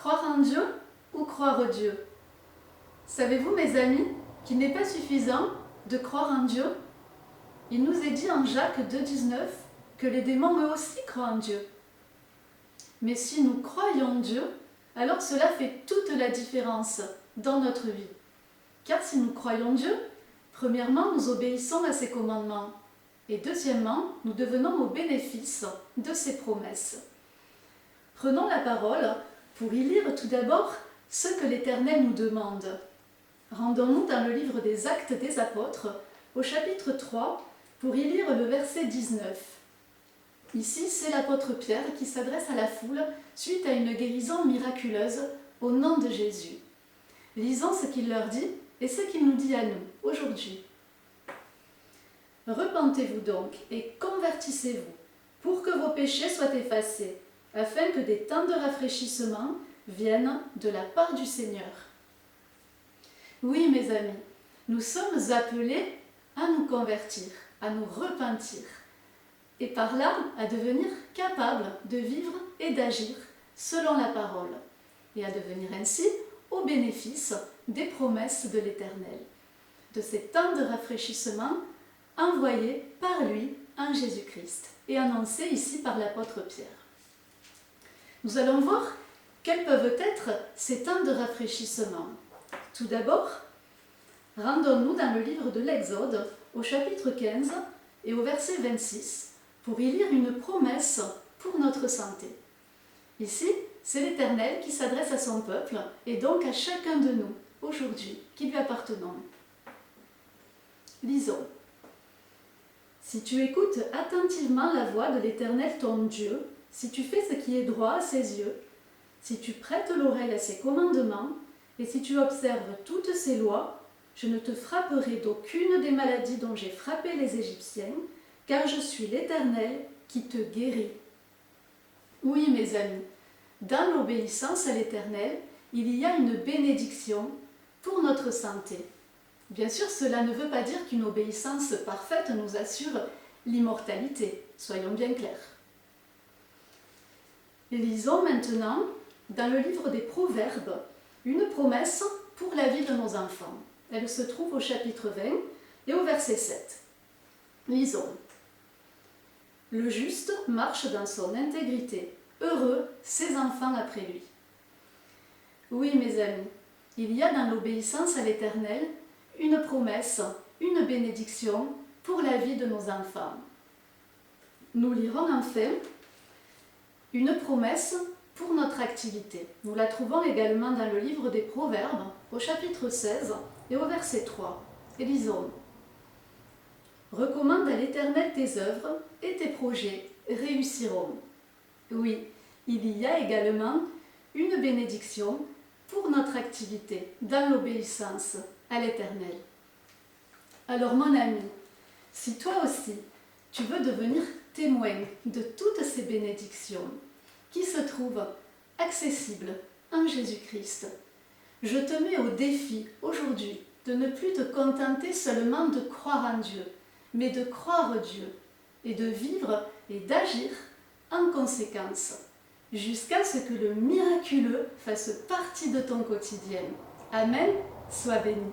Croire en Dieu ou croire Dieu? Savez-vous, mes amis, qu'il n'est pas suffisant de croire en Dieu? Il nous est dit en Jacques 2,19 que les démons eux aussi croient en Dieu. Mais si nous croyons Dieu, alors cela fait toute la différence dans notre vie. Car si nous croyons Dieu, premièrement, nous obéissons à ses commandements. Et deuxièmement, nous devenons au bénéfice de ses promesses. Prenons la parole pour y lire tout d'abord ce que l'Éternel nous demande. Rendons-nous dans le livre des Actes des Apôtres, au chapitre 3, pour y lire le verset 19. Ici, c'est l'apôtre Pierre qui s'adresse à la foule suite à une guérison miraculeuse au nom de Jésus. Lisons ce qu'il leur dit et ce qu'il nous dit à nous aujourd'hui. « Repentez-vous donc et convertissez-vous, pour que vos péchés soient effacés, afin que des temps de rafraîchissement viennent de la part du Seigneur. » Oui, mes amis, nous sommes appelés à nous convertir, à nous repentir, et par là à devenir capables de vivre et d'agir selon la parole, et à devenir ainsi au bénéfice des promesses de l'Éternel, de ces temps de rafraîchissement envoyés par lui en Jésus-Christ et annoncés ici par l'apôtre Pierre. Nous allons voir quels peuvent être ces temps de rafraîchissement. Tout d'abord, rendons-nous dans le livre de l'Exode, au chapitre 15 et au verset 26, pour y lire une promesse pour notre santé. Ici, c'est l'Éternel qui s'adresse à son peuple et donc à chacun de nous, aujourd'hui, qui lui appartenons. Lisons. « Si tu écoutes attentivement la voix de l'Éternel ton Dieu, si tu fais ce qui est droit à ses yeux, si tu prêtes l'oreille à ses commandements, et si tu observes toutes ses lois, je ne te frapperai d'aucune des maladies dont j'ai frappé les Égyptiens, car je suis l'Éternel qui te guérit. » Oui, mes amis, dans l'obéissance à l'Éternel, il y a une bénédiction pour notre santé. Bien sûr, cela ne veut pas dire qu'une obéissance parfaite nous assure l'immortalité, soyons bien clairs. Lisons maintenant, dans le livre des Proverbes, une promesse pour la vie de nos enfants. Elle se trouve au chapitre 20 et au verset 7. Lisons. « Le juste marche dans son intégrité, heureux ses enfants après lui. » Oui, mes amis, il y a dans l'obéissance à l'Éternel une promesse, une bénédiction pour la vie de nos enfants. Nous lirons enfin une promesse pour notre activité. Nous la trouvons également dans le livre des Proverbes, au chapitre 16 et au verset 3. Et lisons. « Recommande à l'Éternel tes œuvres et tes projets réussiront. » Oui, il y a également une bénédiction pour notre activité dans l'obéissance à l'Éternel. Alors mon ami, si toi aussi tu veux devenir témoin de toutes ces bénédictions qui se trouvent accessibles en Jésus-Christ, je te mets au défi aujourd'hui de ne plus te contenter seulement de croire en Dieu, mais de croire Dieu et de vivre et d'agir en conséquence, jusqu'à ce que le miraculeux fasse partie de ton quotidien. Amen, sois béni.